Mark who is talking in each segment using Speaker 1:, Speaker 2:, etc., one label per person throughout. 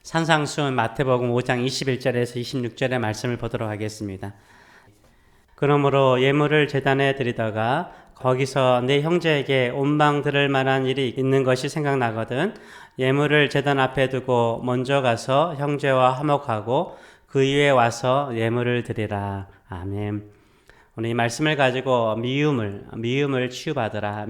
Speaker 1: 산상수훈 마태복음 5장 21절에서 26절의 말씀을 보도록 하겠습니다. 그러므로 예물을 제단에 드리다가 거기서 내 형제에게 온방 들을 만한 일이 있는 것이 생각나거든 예물을 제단 앞에 두고 먼저 가서 형제와 화목하고 그 이후에 와서 예물을 드리라. 아멘. 오늘 이 말씀을 가지고 미움을 치유받으라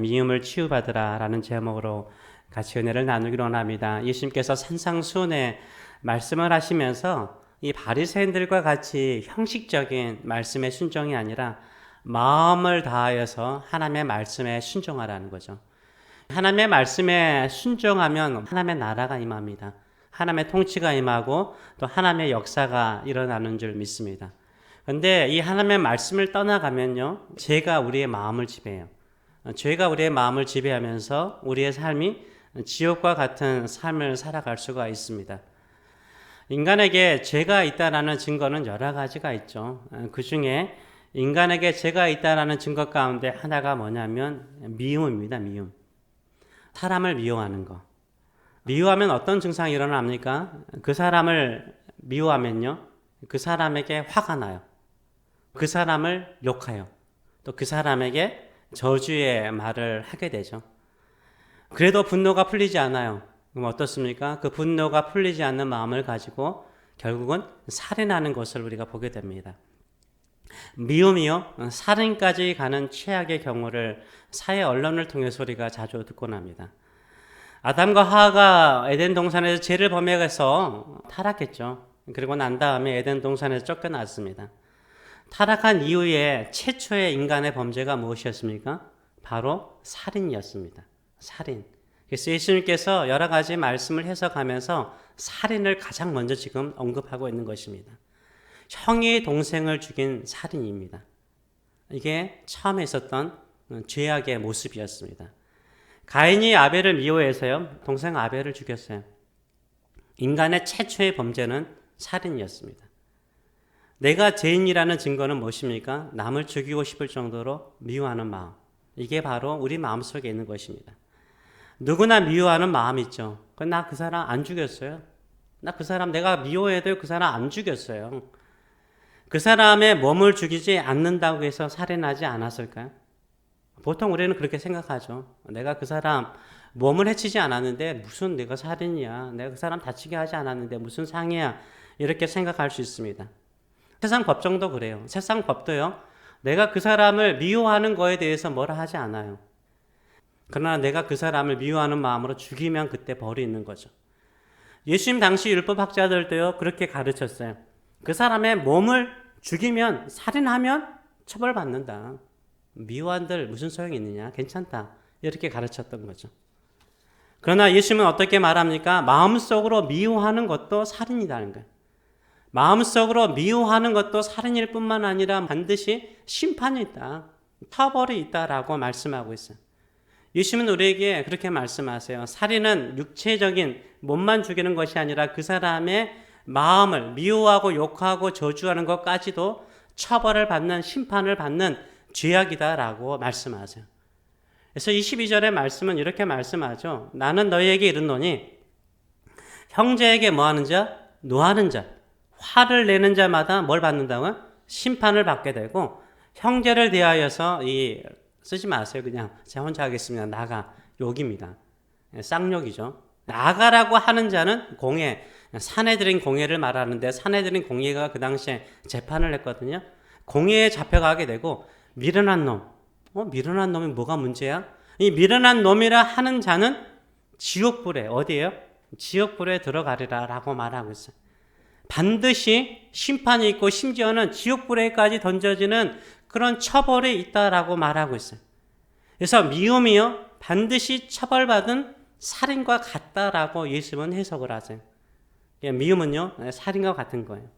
Speaker 1: 라는 제목으로 같이 은혜를 나누기로 원합니다. 예수님께서 산상수훈의 말씀을 하시면서 이 바리새인들과 같이 형식적인 말씀의 순종이 아니라 마음을 다하여서 하나님의 말씀에 순종하라는 거죠. 하나님의 말씀에 순종하면 하나님의 나라가 임합니다. 하나님의 통치가 임하고 또 하나님의 역사가 일어나는 줄 믿습니다. 그런데 이 하나님의 말씀을 떠나가면요, 죄가 우리의 마음을 지배해요. 죄가 우리의 마음을 지배하면서 우리의 삶이 지옥과 같은 삶을 살아갈 수가 있습니다. 인간에게 죄가 있다라는 증거는 여러 가지가 있죠. 그 중에 인간에게 죄가 있다라는 증거 가운데 하나가 뭐냐면 미움입니다. 미움. 사람을 미워하는 거. 미워하면 어떤 증상이 일어납니까? 그 사람을 미워하면요, 그 사람에게 화가 나요. 그 사람을 욕해요. 또 그 사람에게 저주의 말을 하게 되죠. 그래도 분노가 풀리지 않아요. 그럼 어떻습니까? 그 분노가 풀리지 않는 마음을 가지고 결국은 살인하는 것을 우리가 보게 됩니다. 미움이요, 살인까지 가는 최악의 경우를 사회 언론을 통해서 우리가 자주 듣곤 합니다. 아담과 하와가 에덴 동산에서 죄를 범해서 타락했죠. 그리고 난 다음에 에덴 동산에서 쫓겨났습니다. 타락한 이후에 최초의 인간의 범죄가 무엇이었습니까? 바로 살인이었습니다. 살인. 그래서 예수님께서 여러 가지 말씀을 해석하면서 살인을 가장 먼저 지금 언급하고 있는 것입니다. 형이 동생을 죽인 살인입니다. 이게 처음에 있었던 죄악의 모습이었습니다. 가인이 아벨을 미워해서요, 동생 아벨을 죽였어요. 인간의 최초의 범죄는 살인이었습니다. 내가 죄인이라는 증거는 무엇입니까? 남을 죽이고 싶을 정도로 미워하는 마음. 이게 바로 우리 마음속에 있는 것입니다. 누구나 미워하는 마음 있죠. 나 그 사람 안 죽였어요. 나 그 사람 내가 미워해도 그 사람 안 죽였어요. 그 사람의 몸을 죽이지 않는다고 해서 살인하지 않았을까요? 보통 우리는 그렇게 생각하죠. 내가 그 사람 몸을 해치지 않았는데 무슨 내가 살인이야. 내가 그 사람 다치게 하지 않았는데 무슨 상해야. 이렇게 생각할 수 있습니다. 세상 법정도 그래요. 세상 법도요, 내가 그 사람을 미워하는 거에 대해서 뭐라 하지 않아요. 그러나 내가 그 사람을 미워하는 마음으로 죽이면 그때 벌이 있는 거죠. 예수님 당시 율법학자들도요, 그렇게 가르쳤어요. 그 사람의 몸을 죽이면, 살인하면 처벌받는다. 미워한들 무슨 소용이 있느냐? 괜찮다. 이렇게 가르쳤던 거죠. 그러나 예수님은 어떻게 말합니까? 마음속으로 미워하는 것도 살인이라는 거예요. 마음속으로 미워하는 것도 살인일 뿐만 아니라 반드시 심판이 있다. 처벌이 있다라고 말씀하고 있어요. 예수님은 우리에게 그렇게 말씀하세요. 살인은 육체적인 몸만 죽이는 것이 아니라 그 사람의 마음을 미워하고 욕하고 저주하는 것까지도 처벌을 받는, 심판을 받는 죄악이다라고 말씀하세요. 그래서 22절의 말씀은 이렇게 말씀하죠. 나는 너희에게 이르노니 형제에게 뭐하는 자? 노하는 자. 화를 내는 자마다 뭘 받는다고요? 심판을 받게 되고, 형제를 대하여서 쓰지 마세요. 그냥 제가 혼자 하겠습니다. 나가. 욕입니다. 쌍욕이죠. 나가라고 하는 자는 공회, 사내들인 공회를 말하는데, 사내들인 공회가 그 당시에 재판을 했거든요. 공회에 잡혀가게 되고, 미련한 놈. 미련한 놈이 뭐가 문제야? 이 미련한 놈이라 하는 자는 지옥불에, 어디에요? 지옥불에 들어가리라 라고 말하고 있어요. 반드시 심판이 있고 심지어는 지옥불에까지 던져지는 그런 처벌이 있다라고 말하고 있어요. 그래서 미움이요, 반드시 처벌받은 살인과 같다라고 예수님은 해석을 하세요. 미움은요, 살인과 같은 거예요.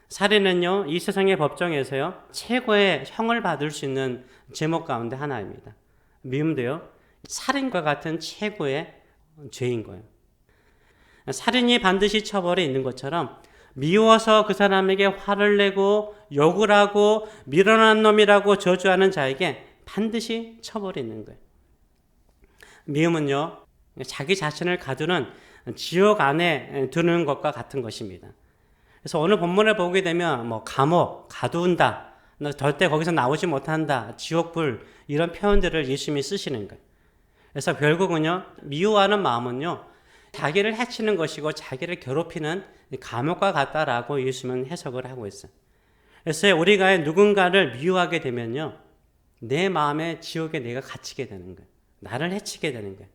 Speaker 1: 살인은요, 이 세상의 법정에서요, 최고의 형을 받을 수 있는 제목 가운데 하나입니다. 미움도요, 살인과 같은 최고의 죄인 거예요. 살인이 반드시 처벌이 있는 것처럼 미워서 그 사람에게 화를 내고 욕을 하고 미련한 놈이라고 저주하는 자에게 반드시 처벌이 있는 거예요. 미움은요, 자기 자신을 가두는 지옥 안에 두는 것과 같은 것입니다. 그래서 오늘 본문을 보게 되면 뭐 감옥, 가두운다, 너 절대 거기서 나오지 못한다, 지옥불 이런 표현들을 예수님이 쓰시는 거예요. 그래서 결국은요, 미워하는 마음은요, 자기를 해치는 것이고 자기를 괴롭히는 감옥과 같다라고 예수님은 해석을 하고 있어요. 그래서 우리가 누군가를 미워하게 되면요, 내 마음에 지옥에 내가 갇히게 되는 거예요. 나를 해치게 되는 거예요.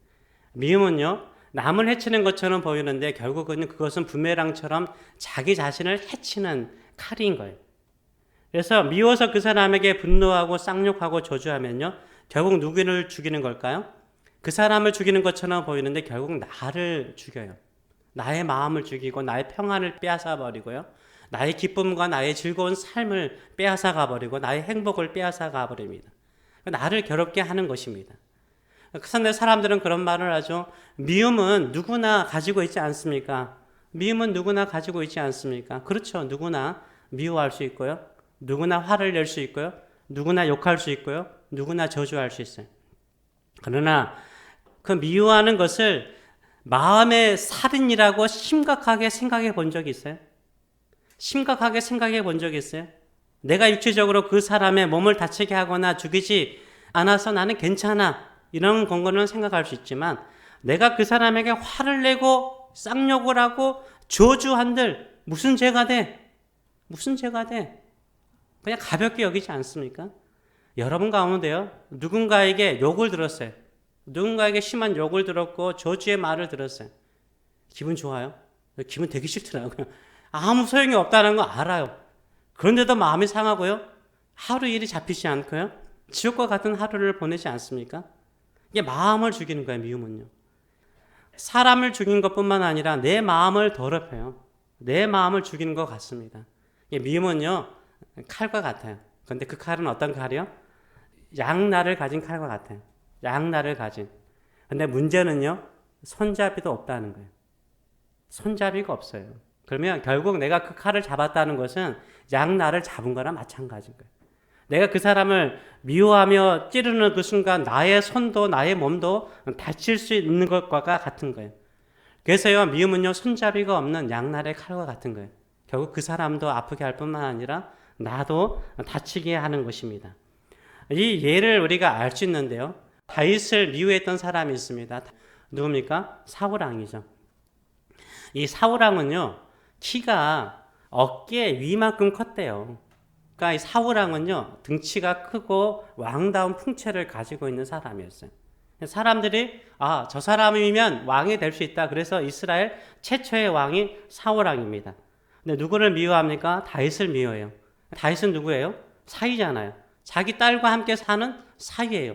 Speaker 1: 미움은요, 남을 해치는 것처럼 보이는데 결국은 그것은 부메랑처럼 자기 자신을 해치는 칼인 거예요. 그래서 미워서 그 사람에게 분노하고 쌍욕하고 저주하면요, 결국 누구를 죽이는 걸까요? 그 사람을 죽이는 것처럼 보이는데 결국 나를 죽여요. 나의 마음을 죽이고 나의 평안을 빼앗아 버리고요, 나의 기쁨과 나의 즐거운 삶을 빼앗아 가버리고 나의 행복을 빼앗아 가버립니다. 나를 괴롭게 하는 것입니다. 그런데 사람들은 그런 말을 하죠. 미움은 누구나 가지고 있지 않습니까? 미움은 누구나 가지고 있지 않습니까? 그렇죠. 누구나 미워할 수 있고요, 누구나 화를 낼 수 있고요, 누구나 욕할 수 있고요, 누구나 저주할 수 있어요. 그러나 그 미워하는 것을 마음의 살인이라고 심각하게 생각해 본 적이 있어요? 심각하게 생각해 본 적이 있어요? 내가 육체적으로 그 사람의 몸을 다치게 하거나 죽이지 않아서 나는 괜찮아, 이런 건거는 생각할 수 있지만, 내가 그 사람에게 화를 내고 쌍욕을 하고 저주한들 무슨 죄가 돼? 무슨 죄가 돼? 그냥 가볍게 여기지 않습니까? 여러분 가운데요, 누군가에게 욕을 들었어요. 누군가에게 심한 욕을 들었고 저주의 말을 들었어요. 기분 좋아요? 기분 되게 싫더라고요. 아무 소용이 없다는 거 알아요. 그런데도 마음이 상하고요, 하루 일이 잡히지 않고요, 지옥과 같은 하루를 보내지 않습니까? 이게 마음을 죽이는 거예요, 미움은요. 사람을 죽인 것뿐만 아니라 내 마음을 더럽혀요. 내 마음을 죽이는 것 같습니다. 이게 미움은요, 칼과 같아요. 그런데 그 칼은 어떤 칼이요? 양날을 가진 칼과 같아요. 양날을 가진. 근데 문제는요, 손잡이도 없다는 거예요. 손잡이가 없어요. 그러면 결국 내가 그 칼을 잡았다는 것은 양날을 잡은 거랑 마찬가지인 거예요. 내가 그 사람을 미워하며 찌르는 그 순간 나의 손도 나의 몸도 다칠 수 있는 것과 같은 거예요. 그래서요, 미움은요, 손잡이가 없는 양날의 칼과 같은 거예요. 결국 그 사람도 아프게 할 뿐만 아니라 나도 다치게 하는 것입니다. 이 예를 우리가 알 수 있는데요, 다윗을 미워했던 사람이 있습니다. 누굽니까? 사울왕이죠. 이 사울왕은요, 키가 어깨 위만큼 컸대요. 그러니까 이 사울왕은요, 등치가 크고 왕다운 풍채를 가지고 있는 사람이었어요. 사람들이 저 사람이면 왕이 될 수 있다. 그래서 이스라엘 최초의 왕이 사울왕입니다. 근데 누구를 미워합니까? 다윗을 미워해요. 다윗은 누구예요? 사위잖아요. 자기 딸과 함께 사는 사위예요.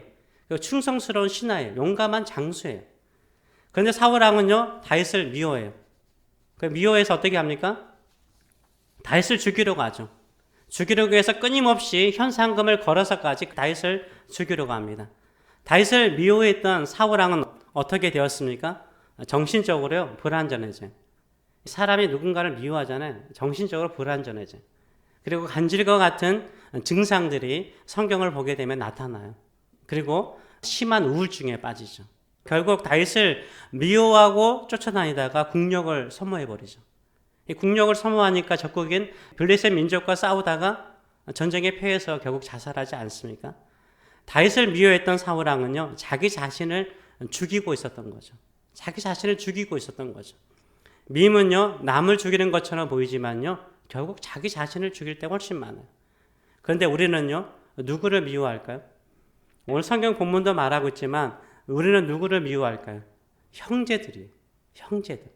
Speaker 1: 충성스러운 신하예요. 용감한 장수예요. 그런데 사울왕은요, 다윗을 미워해요. 미워해서 어떻게 합니까? 다윗을 죽이려고 하죠. 죽이려고 해서 끊임없이 현상금을 걸어서까지 다윗을 죽이려고 합니다. 다윗을 미워했던 사울왕은 어떻게 되었습니까? 정신적으로요, 불완전해져요. 사람이 누군가를 미워하잖아요. 정신적으로 불완전해져요. 그리고 간질과 같은 증상들이 성경을 보게 되면 나타나요. 그리고 심한 우울증에 빠지죠. 결국 다윗을 미워하고 쫓아다니다가 국력을 소모해버리죠. 이 국력을 소모하니까 적국인 블레셋 민족과 싸우다가 전쟁에 패해서 결국 자살하지 않습니까? 다윗을 미워했던 사울왕은요, 자기 자신을 죽이고 있었던 거죠. 자기 자신을 죽이고 있었던 거죠. 미움은요, 남을 죽이는 것처럼 보이지만요, 결국 자기 자신을 죽일 때가 훨씬 많아요. 그런데 우리는요, 누구를 미워할까요? 오늘 성경 본문도 말하고 있지만 우리는 누구를 미워할까요? 형제들이에요. 형제들.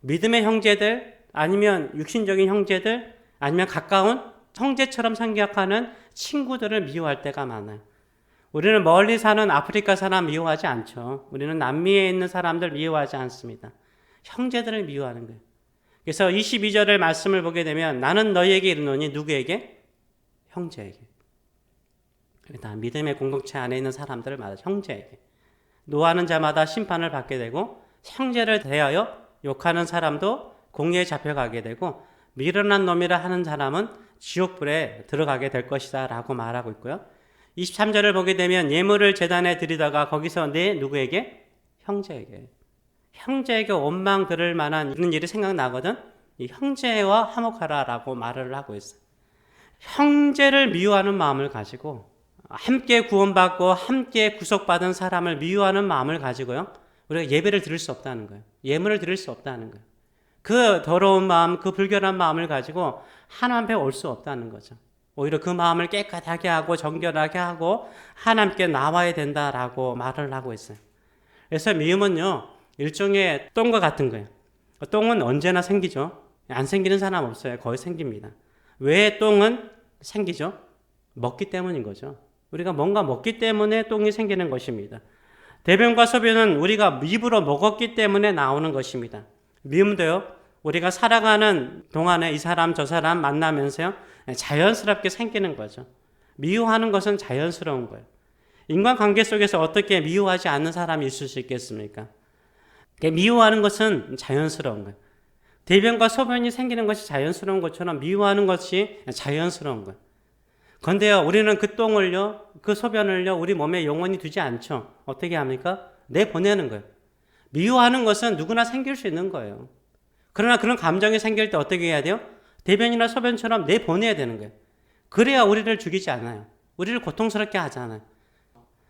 Speaker 1: 믿음의 형제들, 아니면 육신적인 형제들, 아니면 가까운 형제처럼 생각하는 친구들을 미워할 때가 많아요. 우리는 멀리 사는 아프리카 사람 미워하지 않죠. 우리는 남미에 있는 사람들 미워하지 않습니다. 형제들을 미워하는 거예요. 그래서 22절의 말씀을 보게 되면 나는 너희에게 이르노니 누구에게? 형제에게. 그러니까 믿음의 공동체 안에 있는 사람들을 말하죠. 형제에게. 노하는 자마다 심판을 받게 되고 형제를 대하여 욕하는 사람도 공의에 잡혀가게 되고 미련한 놈이라 하는 사람은 지옥불에 들어가게 될 것이다 라고 말하고 있고요. 23절을 보게 되면 예물을 제단에 드리다가 거기서 내 누구에게? 형제에게. 형제에게 원망 들을 만한 이런 일이 생각나거든. 이 형제와 화목하라라고 말을 하고 있어요. 형제를 미워하는 마음을 가지고 함께 구원받고 함께 구속받은 사람을 미워하는 마음을 가지고요. 우리가 예배를 드릴 수 없다는 거예요. 예물을 드릴 수 없다는 거예요. 그 더러운 마음, 그 불결한 마음을 가지고 하나님 앞에 올 수 없다는 거죠. 오히려 그 마음을 깨끗하게 하고 정결하게 하고 하나님께 나와야 된다라고 말을 하고 있어요. 그래서 미움은요, 일종의 똥과 같은 거예요. 똥은 언제나 생기죠. 안 생기는 사람 없어요. 거의 생깁니다. 왜 똥은 생기죠? 먹기 때문인 거죠. 우리가 뭔가 먹기 때문에 똥이 생기는 것입니다. 대변과 소변은 우리가 입으로 먹었기 때문에 나오는 것입니다. 미움도요, 우리가 살아가는 동안에 이 사람 저 사람 만나면서요, 자연스럽게 생기는 거죠. 미워하는 것은 자연스러운 거예요. 인간관계 속에서 어떻게 미워하지 않는 사람이 있을 수 있겠습니까? 미워하는 것은 자연스러운 거예요. 대변과 소변이 생기는 것이 자연스러운 것처럼 미워하는 것이 자연스러운 거예요. 그런데요, 우리는 그 똥을요, 그 소변을요, 우리 몸에 영원히 두지 않죠. 어떻게 합니까? 내보내는 거예요. 미워하는 것은 누구나 생길 수 있는 거예요. 그러나 그런 감정이 생길 때 어떻게 해야 돼요? 대변이나 소변처럼 내보내야 되는 거예요. 그래야 우리를 죽이지 않아요. 우리를 고통스럽게 하지 않아요.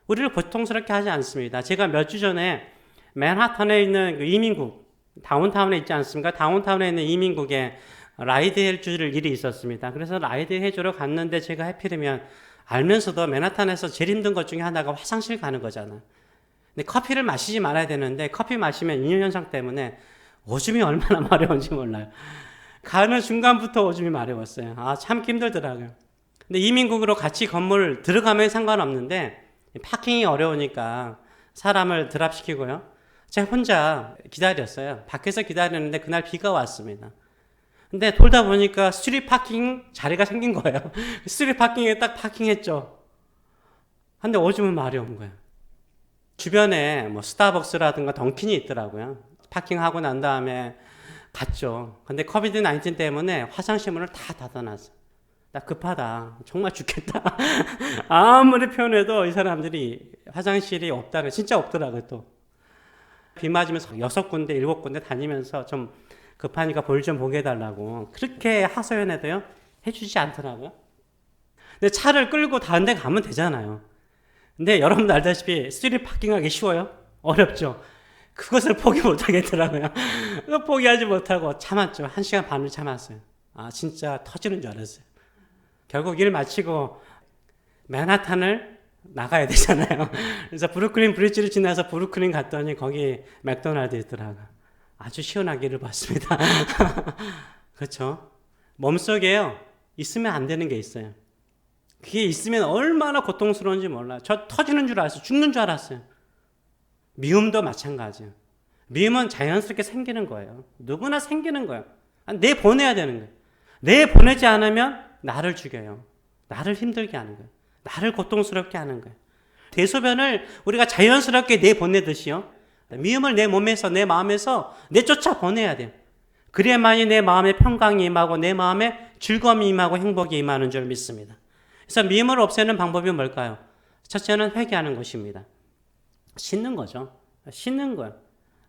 Speaker 1: 우리를 고통스럽게 하지 않습니다. 제가 몇 주 전에 맨하탄에 있는 그 이민국, 다운타운에 있지 않습니까? 다운타운에 있는 이민국에 라이드 해줄 일이 있었습니다. 그래서 라이드 해주러 갔는데 제가 해필이면 알면서도 맨하탄에서 제일 힘든 것 중에 하나가 화장실 가는 거잖아요. 근데 커피를 마시지 말아야 되는데 커피 마시면 이뇨현상 때문에 오줌이 얼마나 마려운지 몰라요. 가는 순간부터 오줌이 마려웠어요. 아, 참 힘들더라고요. 근데 이민국으로 같이 건물 들어가면 상관없는데 파킹이 어려우니까 사람을 드랍시키고요. 제가 혼자 기다렸어요. 밖에서 기다렸는데 그날 비가 왔습니다. 근데 돌다 보니까 스트리트 파킹 자리가 생긴 거예요. 스트리트 파킹에 딱 파킹했죠. 근데 오줌은 마려운 거예요. 주변에 뭐 스타벅스라든가 던킨이 있더라고요. 파킹하고 난 다음에 갔죠. 근데 코비드 19 때문에 화장실 문을 다 닫아놨어요. 나 급하다. 정말 죽겠다. 아무리 표현해도 이 사람들이 화장실이 없다는, 진짜 없더라고요, 또. 비 맞으면서 6군데, 7군데 다니면서 좀 급하니까 볼 좀 보게 해달라고. 그렇게 하소연해도요, 해주지 않더라고요. 근데 차를 끌고 다른 데 가면 되잖아요. 근데 여러분도 알다시피 스트리트 파킹하기 쉬워요? 어렵죠? 그것을 포기 못 하겠더라고요. 그거 포기하지 못하고 참았죠. 1시간 반을 참았어요. 아, 진짜 터지는 줄 알았어요. 결국 일 마치고 맨하탄을 나가야 되잖아요. 그래서 브루클린 브리지를 지나서 브루클린 갔더니 거기 맥도날드 있더라고요. 아주 시원하기를 봤습니다. 그렇죠? 몸속에요, 있으면 안 되는 게 있어요. 그게 있으면 얼마나 고통스러운지 몰라요. 저 터지는 줄 알았어요. 죽는 줄 알았어요. 미움도 마찬가지예요. 미움은 자연스럽게 생기는 거예요. 누구나 생기는 거예요. 내보내야 되는 거예요. 내보내지 않으면 나를 죽여요. 나를 힘들게 하는 거예요. 나를 고통스럽게 하는 거예요. 대소변을 우리가 자연스럽게 내보내듯이요, 미움을 내 몸에서, 내 마음에서 내쫓아 보내야 돼요. 그래야만이 내 마음에 평강이 임하고 내 마음에 즐거움이 임하고 행복이 임하는 줄 믿습니다. 그래서 미움을 없애는 방법이 뭘까요? 첫째는 회개하는 것입니다. 씻는 거죠. 씻는 거예요.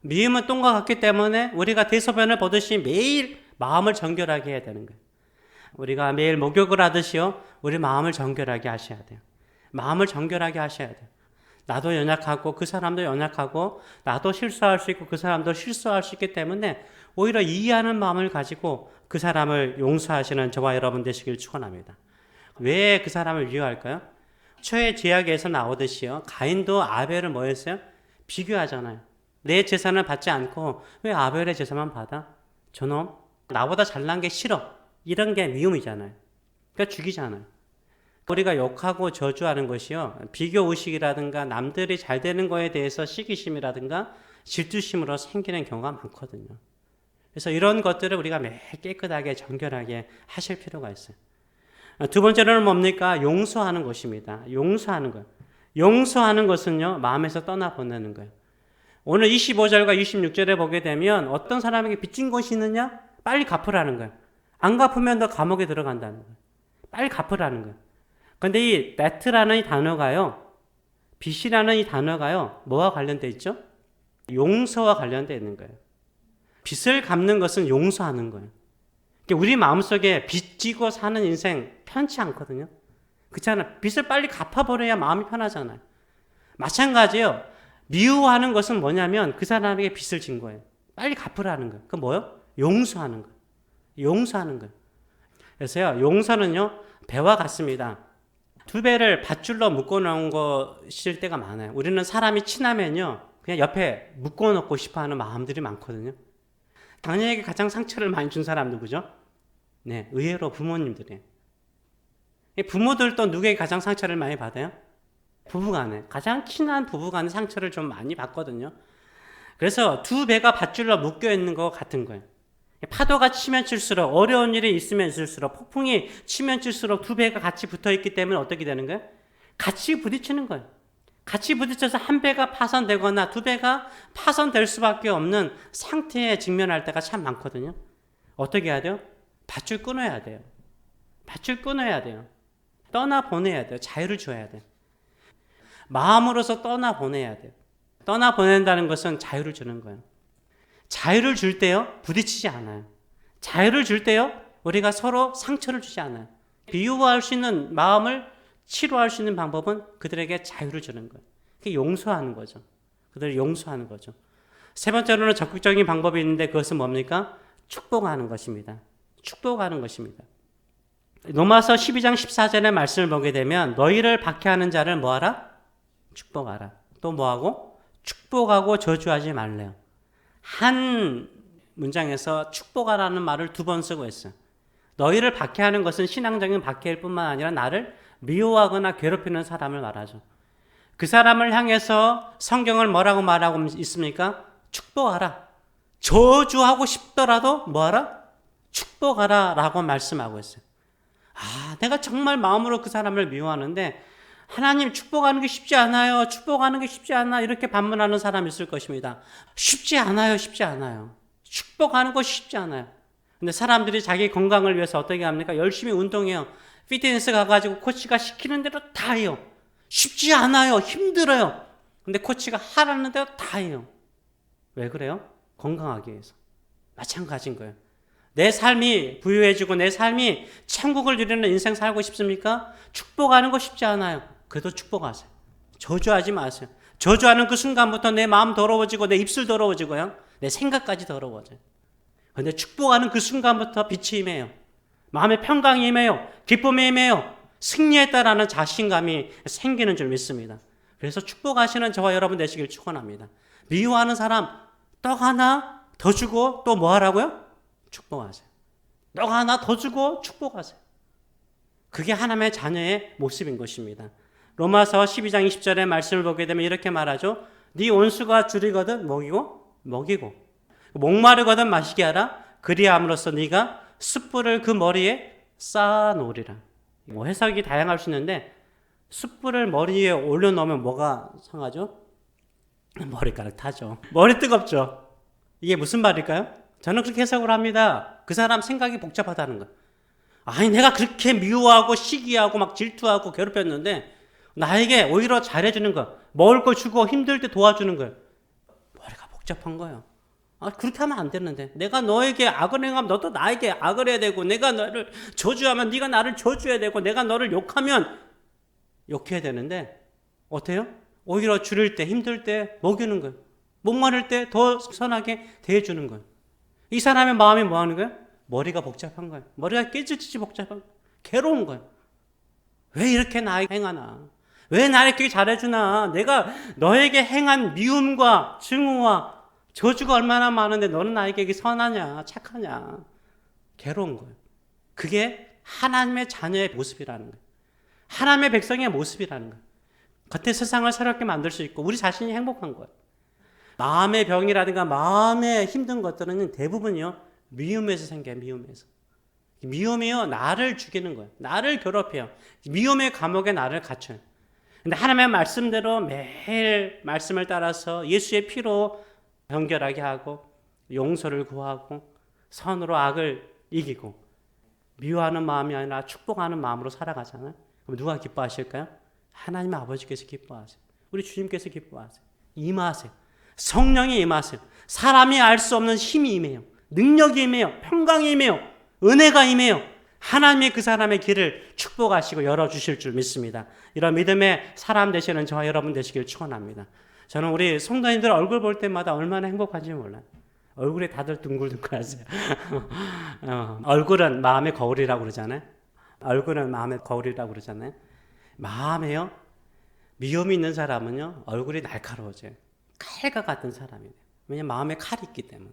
Speaker 1: 미움은 똥과 같기 때문에 우리가 대소변을 보듯이 매일 마음을 정결하게 해야 되는 거예요. 우리가 매일 목욕을 하듯이요, 우리 마음을 정결하게 하셔야 돼요. 마음을 정결하게 하셔야 돼요. 나도 연약하고 그 사람도 연약하고 나도 실수할 수 있고 그 사람도 실수할 수 있기 때문에 오히려 이해하는 마음을 가지고 그 사람을 용서하시는 저와 여러분 되시길 축원합니다. 왜 그 사람을 미워할까요? 초의 죄악에서 나오듯이요, 가인도 아벨을 뭐 했어요? 비교하잖아요. 내 재산을 받지 않고 왜 아벨의 재산만 받아? 저놈 나보다 잘난 게 싫어. 이런 게 미움이잖아요. 그러니까 죽이잖아요. 우리가 욕하고 저주하는 것이요, 비교의식이라든가 남들이 잘 되는 거에 대해서 시기심이라든가 질투심으로 생기는 경우가 많거든요. 그래서 이런 것들을 우리가 매일 깨끗하게 정결하게 하실 필요가 있어요. 두 번째로는 뭡니까? 용서하는 것입니다. 용서하는 거예요. 용서하는 것은요, 마음에서 떠나보내는 거예요. 오늘 25절과 26절에 보게 되면 어떤 사람에게 빚진 것이 있느냐? 빨리 갚으라는 거예요. 안 갚으면 너 감옥에 들어간다는 거예요. 빨리 갚으라는 거예요. 그런데 이 debt라는 이 단어가요, 빚이라는 이 단어가요, 뭐와 관련돼 있죠? 용서와 관련되어 있는 거예요. 빚을 갚는 것은 용서하는 거예요. 우리 마음속에 빚 지고 사는 인생 편치 않거든요. 그렇잖아요. 빚을 빨리 갚아버려야 마음이 편하잖아요. 마찬가지예요. 미워하는 것은 뭐냐면 그 사람에게 빚을 진 거예요. 빨리 갚으라는 거예요. 그건 뭐예요? 용서하는 거예요. 용서하는 거예요. 그래서요, 용서는요, 배와 같습니다. 두 배를 밧줄로 묶어놓은 것일 때가 많아요. 우리는 사람이 친하면요, 그냥 옆에 묶어놓고 싶어 하는 마음들이 많거든요. 당연히 가장 상처를 많이 준 사람 누구죠? 네, 의외로 부모님들이에요. 부모들도 누구에게 가장 상처를 많이 받아요? 부부간에. 가장 친한 부부간에 상처를 좀 많이 받거든요. 그래서 두 배가 밧줄로 묶여 있는 것 같은 거예요. 파도가 치면 칠수록, 어려운 일이 있으면 있을수록, 폭풍이 치면 칠수록 두 배가 같이 붙어 있기 때문에 어떻게 되는 거예요? 같이 부딪히는 거예요. 같이 부딪혀서 한 배가 파손되거나 두 배가 파손될 수밖에 없는 상태에 직면할 때가 참 많거든요. 어떻게 해야 돼요? 밧줄 끊어야 돼요. 밧줄 끊어야 돼요. 떠나보내야 돼요. 자유를 줘야 돼요. 마음으로서 떠나보내야 돼요. 떠나보낸다는 것은 자유를 주는 거예요. 자유를 줄 때요, 부딪히지 않아요. 자유를 줄 때요, 우리가 서로 상처를 주지 않아요. 비유할 수 있는 마음을 치료할 수 있는 방법은 그들에게 자유를 주는 거예요. 그게 용서하는 거죠. 그들을 용서하는 거죠. 세 번째로는 적극적인 방법이 있는데 그것은 뭡니까? 축복하는 것입니다. 축복하는 것입니다. 로마서 12장 14절의 말씀을 보게 되면 너희를 박해하는 자를 뭐하라? 축복하라. 또 뭐하고? 축복하고 저주하지 말래요. 한 문장에서 축복하라는 말을 두 번 쓰고 있어요. 너희를 박해하는 것은 신앙적인 박해일 뿐만 아니라 나를 미워하거나 괴롭히는 사람을 말하죠. 그 사람을 향해서 성경을 뭐라고 말하고 있습니까? 축복하라. 저주하고 싶더라도 뭐하라? 축복하라 라고 말씀하고 있어요. 내가 정말 마음으로 그 사람을 미워하는데 하나님 축복하는 게 쉽지 않아요. 축복하는 게 쉽지 않아. 이렇게 반문하는 사람이 있을 것입니다. 쉽지 않아요. 쉽지 않아요. 축복하는 거 쉽지 않아요. 근데 사람들이 자기 건강을 위해서 어떻게 합니까? 열심히 운동해요. 피트니스 가가지고 코치가 시키는 대로 다 해요. 쉽지 않아요. 힘들어요. 근데 코치가 하라는 대로 다 해요. 왜 그래요? 건강하기 위해서. 마찬가지인 거예요. 내 삶이 부유해지고 내 삶이 천국을 누리는 인생 살고 싶습니까? 축복하는 거 쉽지 않아요. 그래도 축복하세요. 저주하지 마세요. 저주하는 그 순간부터 내 마음 더러워지고 내 입술 더러워지고요. 내 생각까지 더러워져요. 그런데 축복하는 그 순간부터 빛이 임해요. 마음의 평강이 임해요. 기쁨이 임해요. 승리했다라는 자신감이 생기는 줄 믿습니다. 그래서 축복하시는 저와 여러분 되시길 축원합니다. 미워하는 사람 떡 하나 더 주고 또 뭐 하라고요? 축복하세요. 떡 하나 더 주고 축복하세요. 그게 하나님의 자녀의 모습인 것입니다. 로마서 12장 20절의 말씀을 보게 되면 이렇게 말하죠. 네 온수가 줄이거든 먹이고 목마르거든 마시게 하라. 그리함으로써 네가 숯불을 그 머리에 쌓아놓으리라. 해석이 다양할 수 있는데 숯불을 머리 위에 올려놓으면 뭐가 상하죠? 머리카락 타죠. 머리 뜨겁죠. 이게 무슨 말일까요? 저는 그렇게 해석을 합니다. 그 사람 생각이 복잡하다는 거예요. 내가 그렇게 미워하고 시기하고 막 질투하고 괴롭혔는데 나에게 오히려 잘해주는 거, 먹을 거 주고 힘들 때 도와주는 거예요. 머리가 복잡한 거예요. 그렇게 하면 안 되는데 내가 너에게 악을 행하면 너도 나에게 악을 해야 되고 내가 너를 저주하면 네가 나를 저주해야 되고 내가 너를 욕하면 욕해야 되는데 어때요? 오히려 줄일 때 힘들 때 먹이는 거예요. 목마를 때 더 선하게 대해주는 거예요. 이 사람의 마음이 뭐 하는 거예요? 머리가 복잡한 거예요. 머리가 깨질지 복잡한 거예요. 괴로운 거예요. 왜 이렇게 나에게 행하나? 왜 나에게 잘해주나? 내가 너에게 행한 미움과 증오와 저주가 얼마나 많은데 너는 나에게 선하냐? 착하냐? 괴로운 거예요. 그게 하나님의 자녀의 모습이라는 거예요. 하나님의 백성의 모습이라는 거예요. 겉에 세상을 새롭게 만들 수 있고 우리 자신이 행복한 거예요. 마음의 병이라든가 마음의 힘든 것들은 대부분이요. 미움에서 생겨요. 미움이요. 나를 죽이는 거예요. 나를 괴롭혀요. 미움의 감옥에 나를 갇혀요. 근데 하나님의 말씀대로 매일 말씀을 따라서 예수의 피로 정결하게 하고 용서를 구하고 선으로 악을 이기고 미워하는 마음이 아니라 축복하는 마음으로 살아가잖아요. 그럼 누가 기뻐하실까요? 하나님 아버지께서 기뻐하세요. 우리 주님께서 기뻐하세요. 임하세요. 성령이 임하세요. 사람이 알 수 없는 힘이 임해요. 능력이 임해요. 평강이 임해요. 은혜가 임해요. 하나님이 그 사람의 길을 축복하시고 열어주실 줄 믿습니다. 이런 믿음의 사람 되시는 저와 여러분 되시길 축원합니다. 저는 우리 성도님들 얼굴 볼 때마다 얼마나 행복한지 몰라요. 얼굴이 다들 둥글둥글하세요. 얼굴은 마음의 거울이라고 그러잖아요. 얼굴은 마음의 거울이라고 그러잖아요. 마음에요. 미움이 있는 사람은요, 얼굴이 날카로워져요. 칼과 같은 사람이 돼요. 왜냐하면 마음에 칼이 있기 때문에.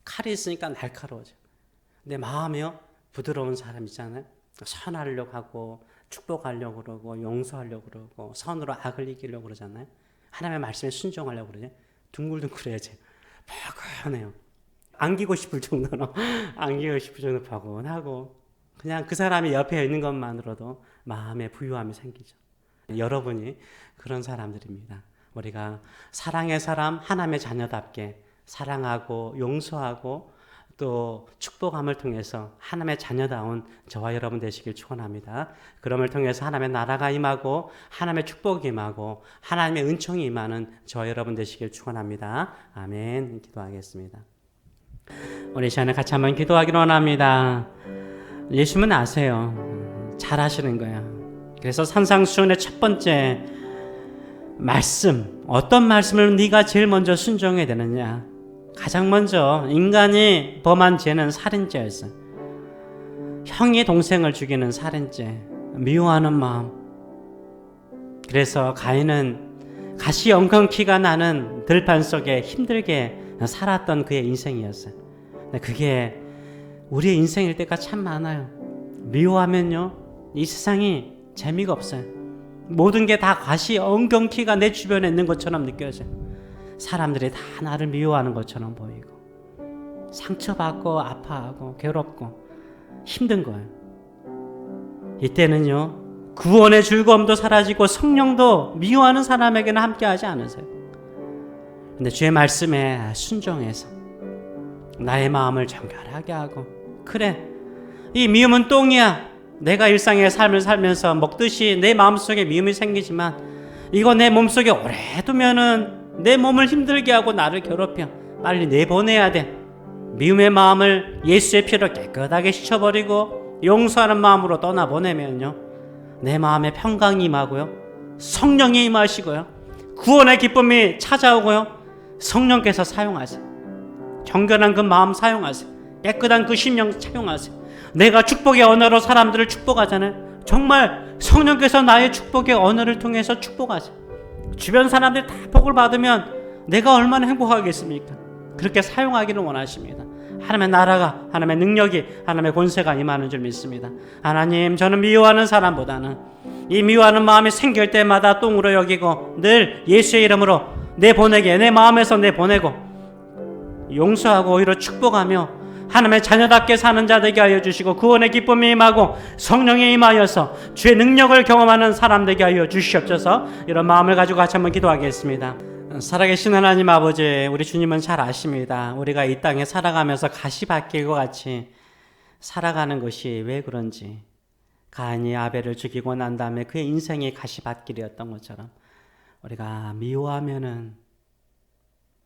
Speaker 1: 칼이 있으니까 날카로워져요. 근데 마음에요, 부드러운 사람 있잖아요. 선하려고 하고, 축복하려고 그러고, 용서하려고 그러고, 선으로 악을 이기려고 그러잖아요. 하나님의 말씀에 순종하려고 그러죠. 둥글둥글해져요. 포근해요. 안기고 싶을 정도로, 안기고 싶을 정도로 포근하고, 그냥 그 사람이 옆에 있는 것만으로도 마음에 부유함이 생기죠. 여러분이 그런 사람들입니다. 우리가 사랑의 사람, 하나님의 자녀답게 사랑하고 용서하고 또 축복함을 통해서 하나님의 자녀다운 저와 여러분 되시길 축원합니다. 그럼을 통해서 하나님의 나라가 임하고 하나님의 축복이 임하고 하나님의 은총이 임하는 저와 여러분 되시길 축원합니다. 아멘. 기도하겠습니다. 우리 시간에 같이 한번 기도하기로 원합니다. 예수님은 아세요. 잘 하시는 거예요. 그래서 산상수훈의 첫 번째 말씀, 어떤 말씀을 네가 제일 먼저 순종해야 되느냐? 가장 먼저 인간이 범한 죄는 살인죄였어요. 형이 동생을 죽이는 살인죄, 미워하는 마음. 그래서 가인은 가시 엉겅퀴가 나는 들판 속에 힘들게 살았던 그의 인생이었어요. 근데 그게 우리의 인생일 때가 참 많아요. 미워하면요, 이 세상이 재미가 없어요. 모든 게 다 가시 엉겅퀴가 내 주변에 있는 것처럼 느껴져요. 사람들이 다 나를 미워하는 것처럼 보이고 상처받고 아파하고 괴롭고 힘든 거예요. 이때는요, 구원의 즐거움도 사라지고 성령도 미워하는 사람에게는 함께하지 않으세요. 근데 주의 말씀에 순종해서 나의 마음을 정결하게 하고, 그래, 이 미움은 똥이야. 내가 일상의 삶을 살면서 먹듯이 내 마음속에 미움이 생기지만 이거 내 몸속에 오래 두면은 내 몸을 힘들게 하고 나를 괴롭혀. 빨리 내보내야 돼. 미움의 마음을 예수의 피로 깨끗하게 씻어버리고 용서하는 마음으로 떠나보내면요, 내 마음에 평강이 임하고요, 성령이 임하시고요, 구원의 기쁨이 찾아오고요, 성령께서 사용하세요. 정결한 그 마음 사용하세요. 깨끗한 그 심령 사용하세요. 내가 축복의 언어로 사람들을 축복하잖아요. 정말 성령께서 나의 축복의 언어를 통해서 축복하세요. 주변 사람들이 다 복을 받으면 내가 얼마나 행복하겠습니까? 그렇게 사용하기를 원하십니다. 하나님의 나라가, 하나님의 능력이, 하나님의 권세가 임하는 줄 믿습니다. 하나님, 저는 미워하는 사람보다는 이 미워하는 마음이 생길 때마다 똥으로 여기고 늘 예수의 이름으로 내보내게, 내 마음에서 내보내고 용서하고 오히려 축복하며 하나님의 자녀답게 사는 자 되게 하여 주시고 구원의 기쁨이 임하고 성령이 임하여서 주의 능력을 경험하는 사람 되게 하여 주시옵소서. 이런 마음을 가지고 같이 한번 기도하겠습니다. 살아계신 하나님 아버지, 우리 주님은 잘 아십니다. 우리가 이 땅에 살아가면서 가시밭길과 같이 살아가는 것이 왜 그런지, 가인이 아벨을 죽이고 난 다음에 그의 인생이 가시밭길이었던 것처럼 우리가 미워하면은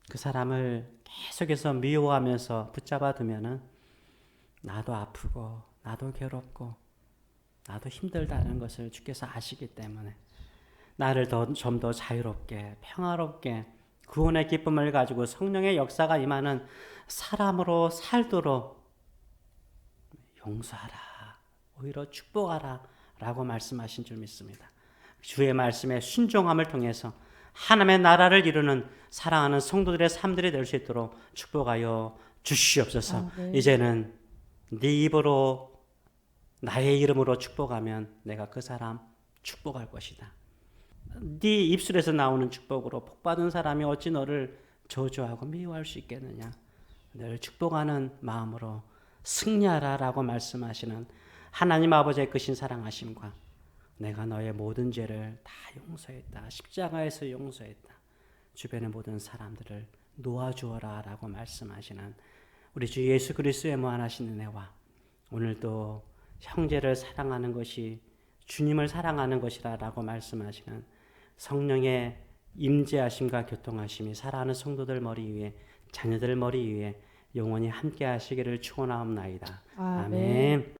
Speaker 1: 그 사람을 계속해서 미워하면서 붙잡아 두면은 나도 아프고 나도 괴롭고 나도 힘들다는 것을 주께서 아시기 때문에 나를 좀 더 자유롭게 평화롭게 구원의 기쁨을 가지고 성령의 역사가 임하는 사람으로 살도록 용서하라, 오히려 축복하라 라고 말씀하신 줄 믿습니다. 주의 말씀에 순종함을 통해서 하나님의 나라를 이루는 사랑하는 성도들의 삶들이 될 수 있도록 축복하여 주시옵소서. 네. 이제는 네 입으로 나의 이름으로 축복하면 내가 그 사람 축복할 것이다. 네 입술에서 나오는 축복으로 복받은 사람이 어찌 너를 저주하고 미워할 수 있겠느냐. 너를 축복하는 마음으로 승리하라라고 말씀하시는 하나님 아버지의 크신 사랑하심과 내가 너의 모든 죄를 다 용서했다. 십자가에서 용서했다. 주변의 모든 사람들을 놓아주어라 라고 말씀하시는 우리 주 예수 그리스도의 무한하신 은혜와 오늘도 형제를 사랑하는 것이 주님을 사랑하는 것이라 라고 말씀하시는 성령의 임재하심과 교통하심이 사랑하는 성도들 머리 위에 자녀들 머리 위에 영원히 함께 하시기를 축원하옵나이다.
Speaker 2: 아멘.
Speaker 1: 아멘.